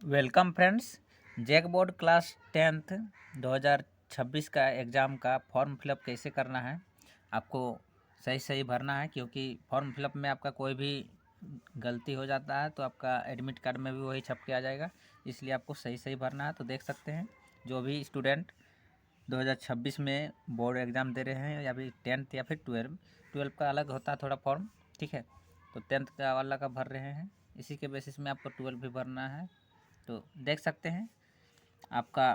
Welcome friends. JAC board class 10th 2026 का exam का form fill up कैसे करना है आपको सही सही भरना है, क्योंकि फॉर्म फिलअप में आपका कोई भी गलती हो जाता है तो आपका एडमिट कार्ड में भी वही छप के आ जाएगा। इसलिए आपको सही सही भरना है। तो देख सकते हैं जो भी स्टूडेंट 2026 में बोर्ड एग्ज़ाम दे रहे हैं, या फिर 10th या फिर 12 का अलग होता है थोड़ा फॉर्म, ठीक है। तो 10th का वाला का भर रहे हैं, इसी के बेसिस में आपको 12 भी भरना है। तो देख सकते हैं आपका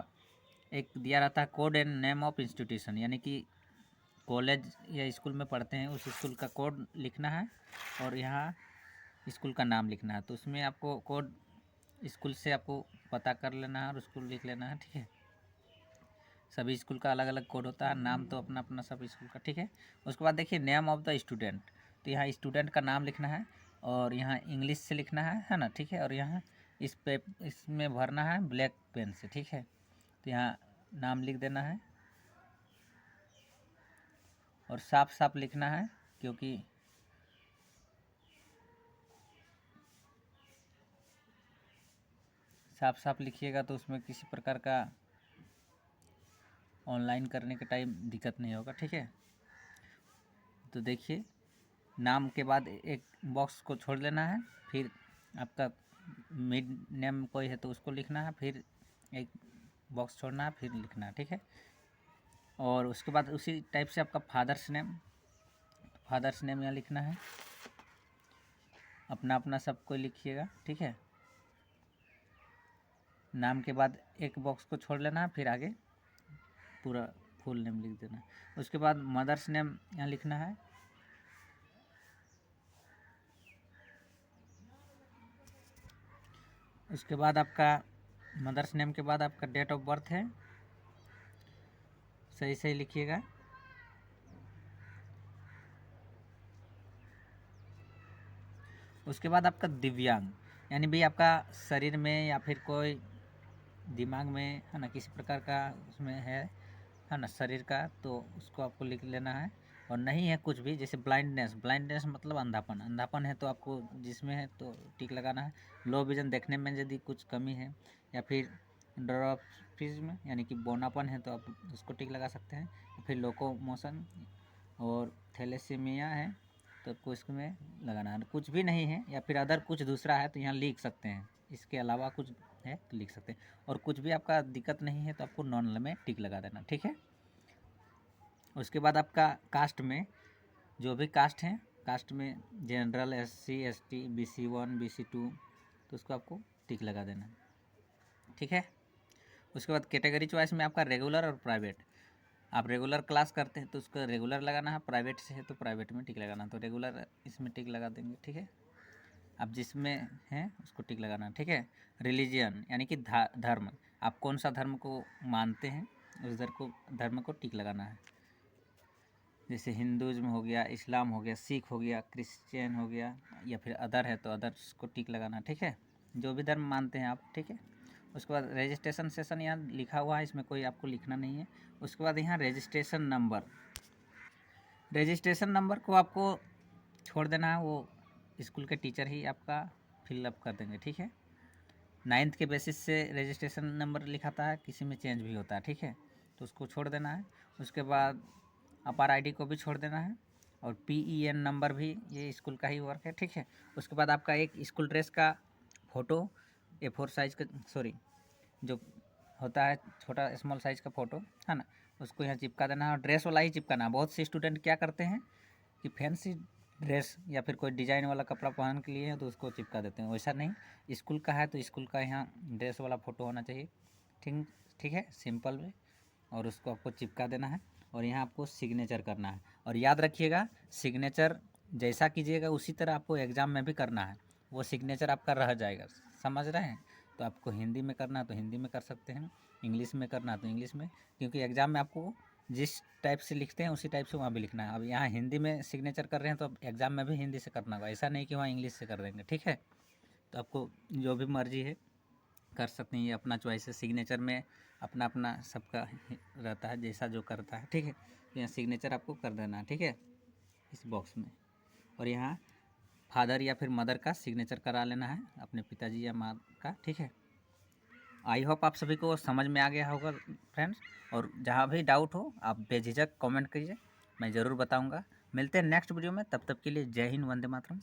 एक दिया रहता है code and name of institution, यानी कि कॉलेज या स्कूल में पढ़ते हैं उस स्कूल का कोड लिखना है और यहाँ स्कूल का नाम लिखना है। तो उसमें आपको कोड स्कूल से आपको पता कर लेना है और स्कूल लिख लेना है, ठीक है। सभी स्कूल का अलग अलग कोड होता है, नाम तो अपना अपना सब स्कूल का, ठीक है। उसके बाद देखिए नेम ऑफ द स्टूडेंट, तो यहाँ स्टूडेंट का नाम लिखना है और यहाँ इंग्लिश से लिखना है ना, ठीक है। और यहाँ इस पे इसमें भरना है ब्लैक पेन से, ठीक है। तो यहाँ नाम लिख देना है और साफ साफ लिखना है, क्योंकि साफ साफ लिखिएगा तो उसमें किसी प्रकार का ऑनलाइन करने के टाइम दिक्कत नहीं होगा, ठीक है। तो देखिए नाम के बाद एक बॉक्स को छोड़ लेना है, फिर आपका मिड नेम कोई है तो उसको लिखना है, फिर एक बॉक्स छोड़ना है, फिर लिखना है, ठीक है। और उसके बाद उसी टाइप से आपका फादर्स नेम यहाँ लिखना है, अपना अपना सब कोई लिखिएगा, ठीक है। नाम के बाद एक बॉक्स को छोड़ लेना है, फिर आगे पूरा फुल नेम लिख देना है। उसके बाद मदर्स नेम यहाँ लिखना है, उसके बाद आपका मदर्स नेम के बाद आपका डेट ऑफ बर्थ है, सही सही लिखिएगा। उसके बाद आपका दिव्यांग, यानी भाई आपका शरीर में या फिर कोई दिमाग में है ना किसी प्रकार का उसमें है ना शरीर का, तो उसको आपको लिख लेना है। और नहीं है कुछ भी, जैसे ब्लाइंडनेस मतलब अंधापन है तो आपको जिसमें है तो टिक लगाना है। लो विजन, देखने में यदि कुछ कमी है, या फिर ड्रॉपिज्म यानी कि बौनापन है तो आप उसको टिक लगा सकते हैं। फिर लोकोमोशन और थैलेसीमिया है तो आपको इसमें लगाना है। कुछ भी नहीं है या फिर अदर कुछ दूसरा है तो यहाँ लिख सकते हैं, इसके अलावा कुछ है तो लिख सकते हैं। और कुछ भी आपका दिक्कत नहीं है तो आपको नॉन में टिक लगा देना, ठीक है। उसके बाद आपका कास्ट में जो भी कास्ट है, कास्ट में general, SC ST BC1 BC2, तो उसको आपको टिक लगा देना, ठीक है। उसके बाद कैटेगरी चॉइस में आपका रेगुलर और प्राइवेट, आप रेगुलर क्लास करते हैं तो उसका रेगुलर लगाना है, प्राइवेट से है तो प्राइवेट में टिक लगाना, तो रेगुलर इसमें टिक लगा देंगे, ठीक है। आप जिसमें हैं उसको टिक लगाना, ठीक है। रिलीजियन यानी कि धर्म, आप कौन सा धर्म को मानते हैं उस धर्म को टिक लगाना है। जैसे हिंदुज़्म हो गया, इस्लाम हो गया, सिख हो गया, क्रिश्चियन हो गया, या फिर अदर है तो अदर्स को टिक लगाना, ठीक है। जो भी धर्म मानते हैं आप, ठीक है। उसके बाद रजिस्ट्रेशन सेशन यहाँ लिखा हुआ है, इसमें कोई आपको लिखना नहीं है। उसके बाद यहाँ रजिस्ट्रेशन नंबर को आपको छोड़ देना है, वो स्कूल के टीचर ही आपका फिलअप कर देंगे, ठीक है। 9th के बेसिस से रजिस्ट्रेशन नंबर लिखाता है, किसी में चेंज भी होता है, ठीक है। तो उसको छोड़ देना है। उसके बाद अपार ID को भी छोड़ देना है, और PEN नंबर भी ये स्कूल का ही वर्क है, ठीक है। उसके बाद आपका एक स्कूल ड्रेस का फ़ोटो A4 साइज़ का, सॉरी, जो होता है छोटा स्मॉल साइज़ का फ़ोटो, है ना, उसको यहाँ चिपका देना है। और ड्रेस वाला ही चिपकाना है। बहुत से स्टूडेंट क्या करते हैं कि फैंसी ड्रेस या फिर कोई डिज़ाइन वाला कपड़ा पहन के लिए है तो उसको चिपका देते हैं, वैसा नहीं। स्कूल का है तो स्कूल का यहाँ ड्रेस वाला फ़ोटो होना चाहिए, ठीक ठीक है, सिंपल में। और उसको आपको चिपका देना है और यहाँ आपको सिग्नेचर करना है। और याद रखिएगा सिग्नेचर जैसा कीजिएगा उसी तरह आपको एग्ज़ाम में भी करना है, वो सिग्नेचर आपका रह जाएगा, समझ रहे हैं। तो आपको हिंदी में करना है तो हिंदी में कर सकते हैं, इंग्लिश में करना है तो इंग्लिश में, क्योंकि एग्ज़ाम में आपको जिस टाइप से लिखते हैं उसी टाइप से वहाँ भी लिखना है। अब यहाँ हिंदी में सिग्नेचर कर रहे हैं तो अब एग्ज़ाम में भी हिंदी से करना होगा, ऐसा नहीं कि वहाँ इंग्लिश से कर देंगे, ठीक है। तो आपको जो भी मर्जी है कर सकते हैं, ये अपना चॉइस है। सिग्नेचर में अपना अपना सबका रहता है, जैसा जो करता है, ठीक है। तो यहाँ सिग्नेचर आपको कर देना है, ठीक है, इस बॉक्स में। और यहाँ फादर या फिर मदर का सिग्नेचर करा लेना है, अपने पिताजी या माँ का, ठीक है। आई होप आप सभी को समझ में आ गया होगा फ्रेंड्स, और जहाँ भी डाउट हो आप बेझिझक कमेंट कीजिए, मैं ज़रूर बताऊँगा। मिलते हैं नेक्स्ट वीडियो में, तब तक के लिए जय हिंद, वंदे मातरम।